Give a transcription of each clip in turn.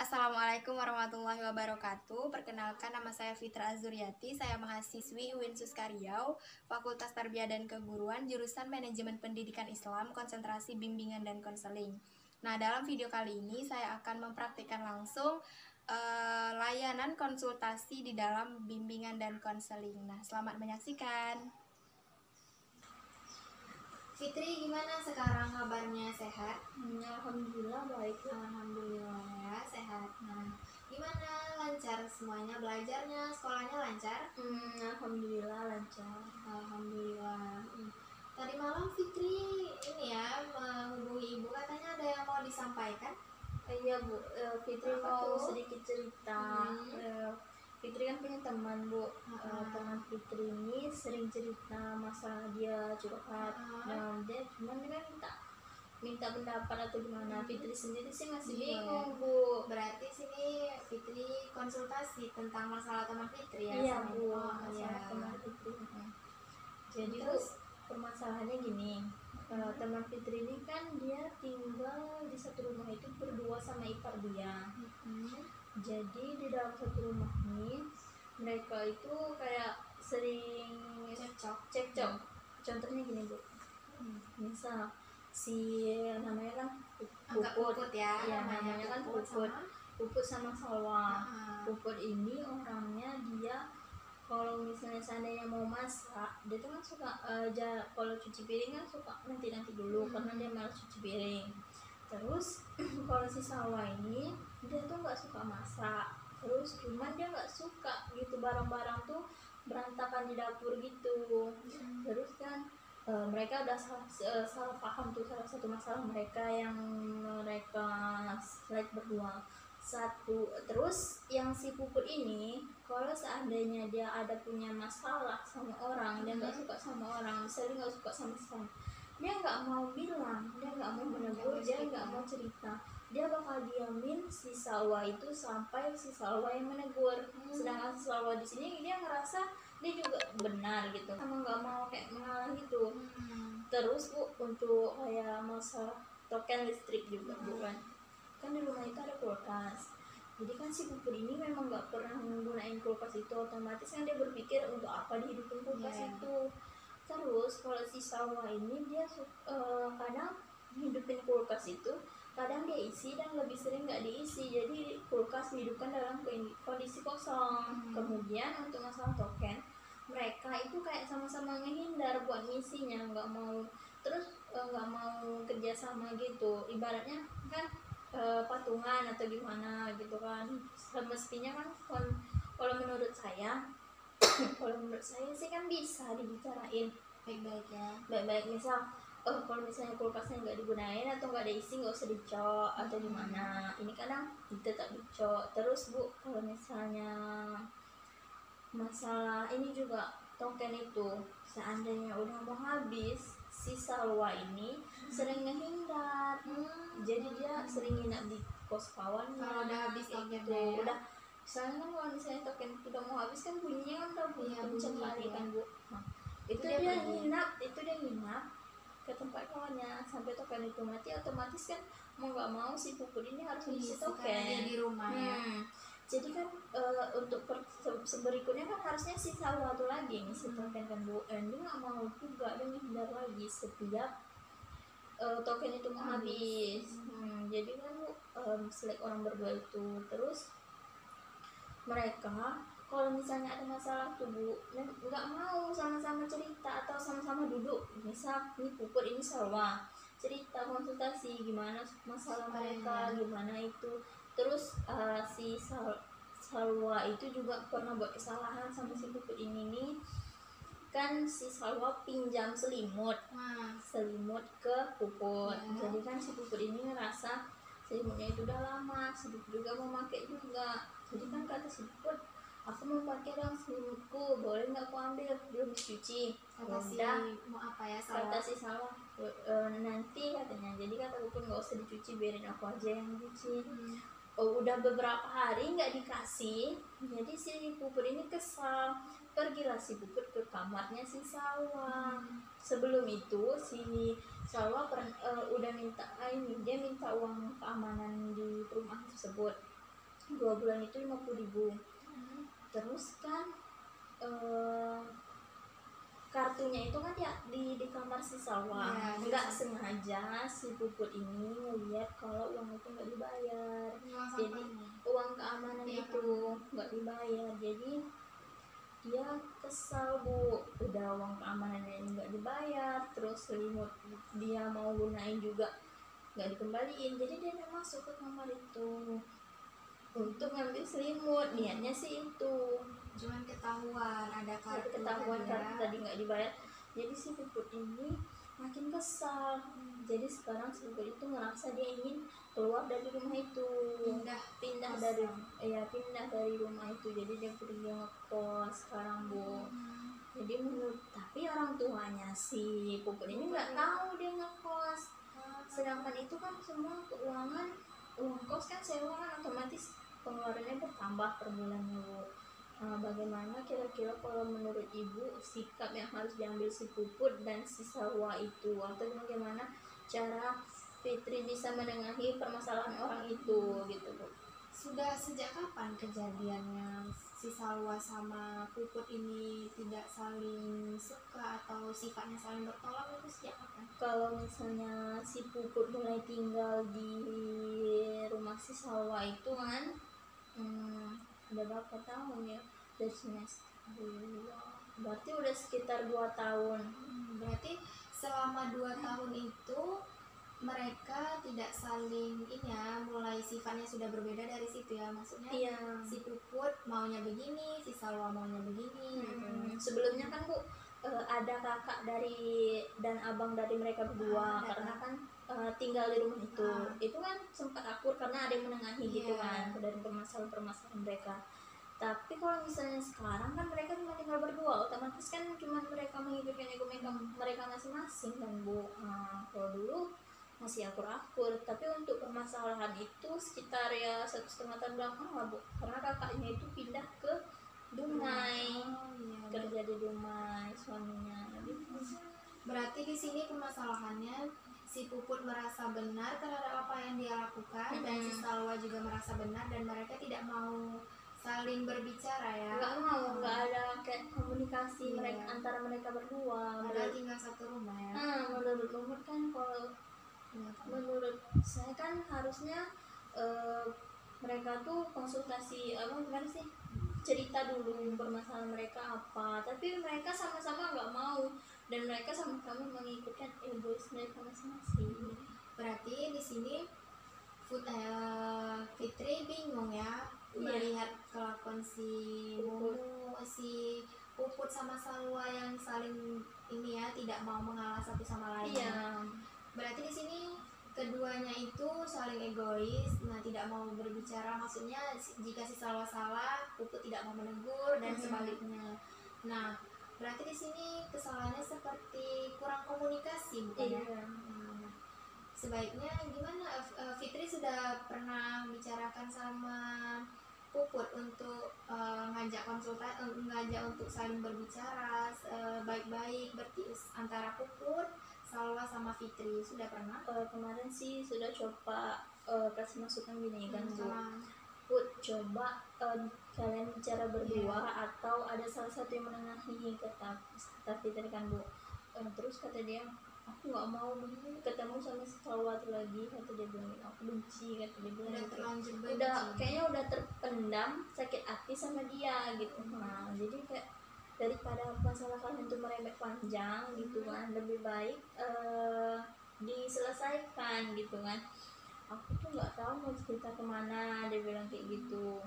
Assalamualaikum warahmatullahi wabarakatuh. Perkenalkan, nama saya Fitra Azuryati. Saya mahasiswi UIN Suskariau, Fakultas Tarbiyah dan Keguruan, jurusan Manajemen Pendidikan Islam, konsentrasi bimbingan dan konseling. Nah, dalam video kali ini saya akan mempraktikkan langsung layanan konsultasi di dalam bimbingan dan konseling. Nah, selamat menyaksikan. Fitri, gimana sekarang kabarnya, sehat? Alhamdulillah baik. Alhamdulillah ya, sehat. Nah, gimana, lancar semuanya, belajarnya, sekolahnya lancar? Alhamdulillah lancar. Alhamdulillah. Tadi malam Fitri ini ya menghubungi ibu, katanya ada yang mau disampaikan. Iya Bu, Fitri Apa mau tuh? sedikit cerita. Fitri kan punya teman Bu. Teman Fitri ini sering cerita masalah dia curhat. Nah, dia cuman dia kan minta pendapat atau gimana. Fitri sendiri sih masih bingung Bu. Berarti sini Fitri konsultasi tentang masalah teman Fitri ya? Iya sama Bu, ibu. Oh, masalah iya. teman Fitri. Jadi Terus? Bu, permasalahannya gini. Teman Fitri ini kan dia tinggal di satu rumah itu berdua sama ipar dia. Jadi di dalam satu rumah ini mereka itu kayak sering cekcok. Contohnya gini Bu, misal si namanya kan Anggap Puput ya, namanya kan Puput sama Salwa. Puput ini orangnya dia kalau misalnya seandainya mau masak, dia tuh kan suka kalau cuci piring kan suka nanti dulu karena dia malas cuci piring. Terus kalau si Salwa ini dia tuh nggak suka masak, terus cuman dia nggak suka gitu barang-barang tuh berantakan di dapur gitu. Terus kan mereka udah salah paham tuh, salah satu masalah mereka yang mereka slide berdua. Terus yang si Puput ini kalau seandainya dia ada punya masalah sama orang, dia nggak suka sama orang, misalnya nggak suka sama saya, dia nggak mau bilang, dia nggak mau menegur, dia nggak mau cerita, dia bakal diamin si Salwa itu sampai si Salwa yang menegur. Sedangkan si Salwa di sini dia ngerasa dia juga benar gitu, sama nggak mau kayak mengalah gitu. Terus Bu, untuk kayak masalah token listrik juga bukan, kan di rumah itu ada kulkas. Jadi kan si Puput ini memang nggak pernah menggunakan kulkas itu, otomatis kan dia berpikir untuk apa dihidupin kulkas itu. Terus kalau si Salwa ini dia kadang hidupin kulkas itu, kadang dia isi dan lebih sering nggak diisi, jadi kulkas dihidupkan dalam kondisi kosong. Kemudian untuk masalah token, mereka itu kayak sama-sama ngehindar buat ngisinya, nggak mau, terus nggak mau kerjasama gitu, ibaratnya kan patungan atau gimana gitu kan. Semestinya kan kalau menurut saya kalau menurut saya sih kan bisa dibicarain Baik-baik ya. baik-baik, misal kalau misalnya kulkasnya nggak digunain atau nggak ada isi, nggak usah dicok atau gimana. Ini kadang tetap dicok. Terus Bu, kalau misalnya masalah ini juga token itu, seandainya udah mau habis, si Salwa ini sering ngehindar. Jadi dia sering nginap di kos kawan Kalau udah habis kayak tokennya ya. udah, misalnya kan kalau misalnya token udah mau habis kan bunyinya kan udah bunyi kenceng kali kan Bu. Nah, itu dia nginap ke tempat kawannya sampai token itu mati. Otomatis kan mau nggak mau si Puput ini harus ngisi token di rumah ya. Jadi kan untuk berikutnya kan harusnya si Salwa tuh lagi ngisi token kan Bu. Dia nggak mau juga, dia menghindar lagi setiap token itu mau habis. Jadi kan Bu, selek orang berdua itu. Terus mereka kalau misalnya ada masalah tuh Bu, nggak mau sama-sama cerita atau sama-sama duduk. Misal ini Puput ini Salwa cerita konsultasi gimana masalah mereka, gimana itu. Terus si Salwa itu juga pernah buat kesalahan sama si Puput ini nih. Kan si Salwa pinjam selimut ke Puput. Jadi kan si Puput ini ngerasa selimutnya itu udah lama, si Puput juga mau pakai juga. Jadi kan kata si Puput, aku mau pakai dong selimutku, boleh nggak aku ambil, belum dicuci. Mau apa ya, kata si Salwa, nanti katanya. Jadi kata Puput nggak usah dicuci, biarin aku aja yang cuci. Udah beberapa hari nggak dikasih, jadi si Puput ini kesal. Pergilah si Puput ke kamarnya si Salwa. Sebelum itu si Salwa udah minta dia minta uang keamanan di rumah tersebut. 2 bulan itu 50.000. Terus kan kartunya itu kan ya di kamar si Salwa. Iya, Nggak iya. sengaja si Puput ini ngeliat kalau uang itu nggak dibayar. Uang Jadi sampahnya. uang keamanan Iya, itu nggak dibayar. Jadi dia kesal Bu, udah uang keamanan ini nggak dibayar, terus selimut dia mau gunain juga nggak dikembaliin. Jadi dia masuk ke kamar itu untuk ngambil selimut, niatnya sih itu. Cuman ketahuan ada Tapi kartu ketahuan tadi kartu ya. tadi nggak dibayar, jadi si Puput ini makin kesal. Jadi sekarang si Puput itu ngerasa dia ingin keluar dari rumah itu, pindah Kos. dari pindah dari rumah itu. Jadi dia pergi ngekos sekarang Bu. Jadi tapi orang tuanya si Puput ini nggak tahu dia ngekos. Sedangkan itu kan semua keuangan, uang kos kan sewa kan otomatis pengeluarannya bertambah per bulannya Bu. Bagaimana kira-kira kalau menurut Ibu sikap yang harus diambil si Puput dan si Salwa itu, atau bagaimana cara Fitri bisa menengahi permasalahan orang itu gitu Bu? Sudah sejak kapan kejadiannya si Salwa sama Puput ini tidak saling suka atau sifatnya saling bertolak, itu sejak kapan? Kalau misalnya si Puput mulai tinggal di rumah si Salwa itu kan udah berapa tahun ya, dari semester 2, berarti udah sekitar 2 tahun. Berarti selama 2 tahun itu mereka tidak saling ini ya, mulai sifatnya sudah berbeda dari situ ya, maksudnya Iya. si Puput maunya begini, si Salwa maunya begini gitu. Sebelumnya kan Bu ada kakak dari dan abang dari mereka berdua, karena kan tinggal di rumah itu kan sempat akur karena ada yang menengahi gitu kan dari permasalahan mereka. Tapi kalau misalnya sekarang kan mereka cuma tinggal berdua, otomatis kan cuma mereka menghidupkan ego mereka masing-masing kan Bu. Kalau dulu masih akur-akur, tapi untuk permasalahan itu sekitar ya 1,5 tahun belakang lah Bu, karena kakaknya itu pindah ke Dumai, kerja di Dumai suaminya gitu. Berarti di sini permasalahannya si Puput merasa benar terhadap apa yang dia lakukan, dan si Salwa juga merasa benar, dan mereka tidak mau saling berbicara ya. Nggak ada kayak komunikasi mereka antara mereka berdua. Padahal tinggal satu rumah ya. Menurut Lumut kan, kalau menurut saya kan harusnya mereka tuh konsultasi gimana sih, cerita dulu permasalahan mereka apa, tapi mereka sama-sama nggak mau dan mereka sama-sama mengikutkan egois mereka masing-masing. Berarti di sini Fitri bingung ya melihat kelakuan si Puput sama Salwa yang saling ini ya, tidak mau mengalah satu sama lain. Berarti di sini keduanya itu saling egois, tidak mau berbicara, maksudnya jika si Salwa salah, Puput tidak mau menegur dan sebaliknya. Nah, berarti di sini kesalahannya seperti kurang komunikasi, bukan ya? Sebaiknya gimana? Fitri sudah pernah bicarakan sama Puput untuk ngajak untuk saling berbicara baik-baik antara Puput, Salwa sama Fitri, sudah pernah? Kemarin sih sudah coba kasih masukan gini kan Bu, Put, coba kalian bicara berdua atau ada salah satu yang menengahi, kata Fitri kan Bu. Terus kata dia, aku nggak mau ketemu sama si Salwa lagi, kata dia bilang, aku benci, kata dia bilang. Udah terlanjur benci. Kayaknya udah terpendam sakit hati sama dia gitu. Nah, jadi kayak daripada masalah kalian itu merembet panjang gitu kan, lebih baik diselesaikan gitu kan. Aku tuh nggak tahu mau cerita kemana, dia bilang kayak gitu.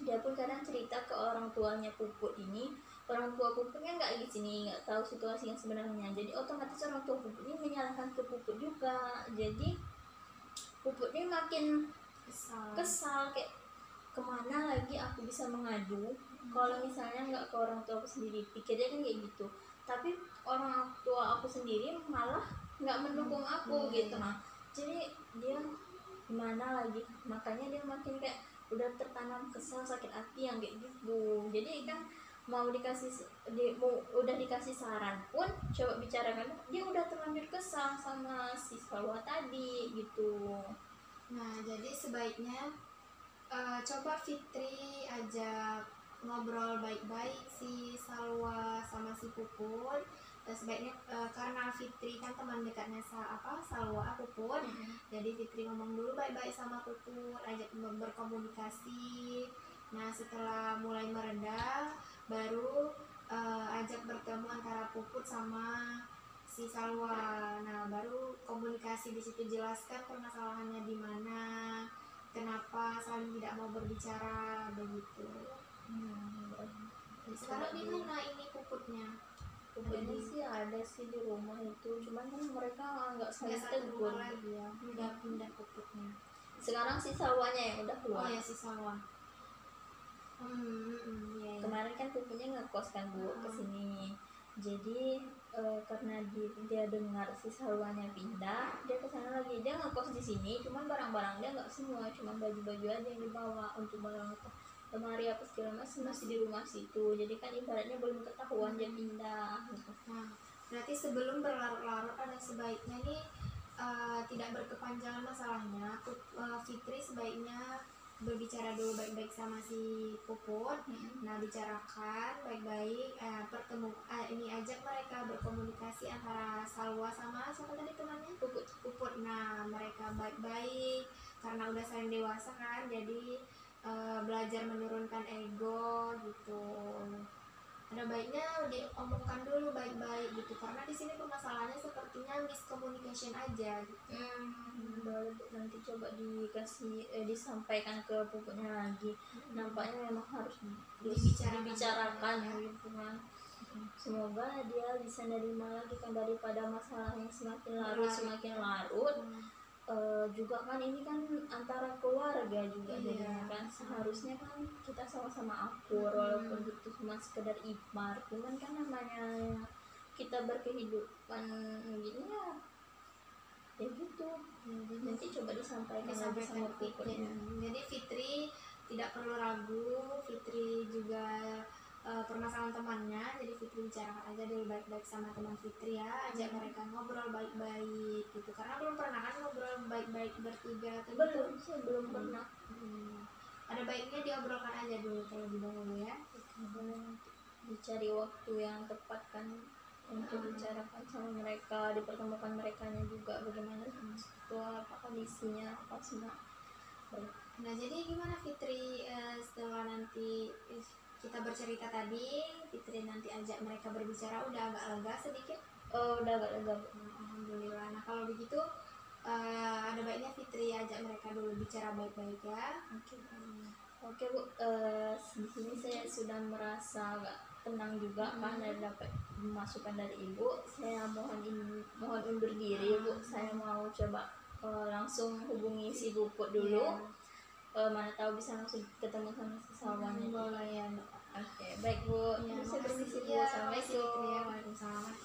Dia pun kadang cerita ke orang tuanya Puput ini. Orang tua Puputnya nggak di sini, nggak tahu situasi yang sebenarnya. Jadi otomatis orang tua Puput ini menyalahkan ke Puput juga. Jadi Puput ini makin kesal kayak, kemana lagi aku bisa mengadu kalau misalnya nggak ke orang tua aku sendiri. Pikirnya kan kayak gitu. Tapi orang tua aku sendiri malah nggak mendukung aku gitu. Nah, jadi dia gimana lagi, makanya dia makin kayak udah tertanam kesal, sakit hati yang kayak gitu. Jadi kan udah dikasih saran pun, coba bicarakan, dia udah terlanjur kesal sama si Salwa tadi gitu. Nah, jadi sebaiknya Coba Fitri ajak ngobrol baik-baik si Salwa sama si Puput. Sebaiknya karena Fitri kan teman dekatnya Salwa Puput, jadi Fitri ngomong dulu baik-baik sama Puput, ajak berkomunikasi. Nah setelah mulai mereda, baru ajak bertemu antara Puput sama si Salwa. Nah baru komunikasi di situ, jelaskan permasalahannya di mana, kenapa saling tidak mau berbicara begitu. Sekarang di mana ini Puputnya? Puputnya sih ada sih di rumah itu, cuman kan mereka nggak saling satu tegur rumah lagi ya, udah pindah Puputnya. Sekarang si Salwanya yang udah keluar. Oh ya si Salwa. Iya, iya. Kemarin kan Puputnya ngekos kan Bu ke sini. Jadi karena dia dengar si Salwanya pindah, dia ke sana lagi. Dia ngekos di sini, cuman barang-barang dia nggak semua, cuman baju-baju aja yang dibawa untuk barang lemari apa segala macam masih di rumah situ. Jadi kan ibaratnya belum ketahuan dia pindah gitu. Nah, berarti sebelum berlarut-larut ada sebaiknya nih tidak berkepanjangan masalahnya. Fitri sebaiknya berbicara dulu baik-baik sama si Puput. Nah bicarakan baik-baik, ini ajak mereka berkomunikasi antara Salwa sama siapa tadi temannya, Puput. Nah mereka baik-baik karena udah saling dewasa kan, jadi belajar menurunkan ego gitu. Ada baiknya diomongkan dulu baik-baik gitu, karena di sini permasalahannya sepertinya miscommunication aja gitu. Boleh nanti coba disampaikan ke Puputnya lagi. Nampaknya memang harus dibicarakan gitu kan. Semoga dia bisa nerima lagi kan, daripada masalah yang semakin larut. Juga kan ini kan antara keluarga juga, jadinya kan seharusnya kan kita sama-sama akur, walaupun itu cuma sekedar ipar, cuman kan namanya kita berkehidupan gini ya gitu. Nanti coba disampaikan lagi sama Puputnya. Jadi Fitri tidak perlu ragu, Fitri juga permasalahan temannya, jadi Fitri bicarakan aja dulu baik-baik sama teman Fitri ya, ajak mereka ngobrol baik-baik gitu, karena belum pernah kan ngobrol baik-baik bertiga atau belum pernah. Ada baiknya diobrolkan aja dulu terlebih dahulu ya. Dicari waktu yang tepat kan untuk bicarakan sama mereka, dipertemukan merekanya juga bagaimana apa kondisinya apa semua. Nah jadi gimana Fitri setelah nanti kita bercerita tadi, Fitri nanti ajak mereka berbicara, udah agak lega sedikit? Udah agak lega. Alhamdulillah. Nah kalau begitu ada baiknya Fitri ajak mereka dulu bicara baik-baik ya. Oke Bu, di sini saya sudah merasa agak tenang juga kan, dan dapat masukan dari Ibu. Saya mohon undur diri Bu. Saya mau coba langsung hubungi si Puput dulu. Mana tahu bisa langsung ketemu sama si Salwanya. Boleh ya. Oke, baik Bu. Ya, Saya permisi Bu. ya, Assalamualaikum. Waalaikumsalam.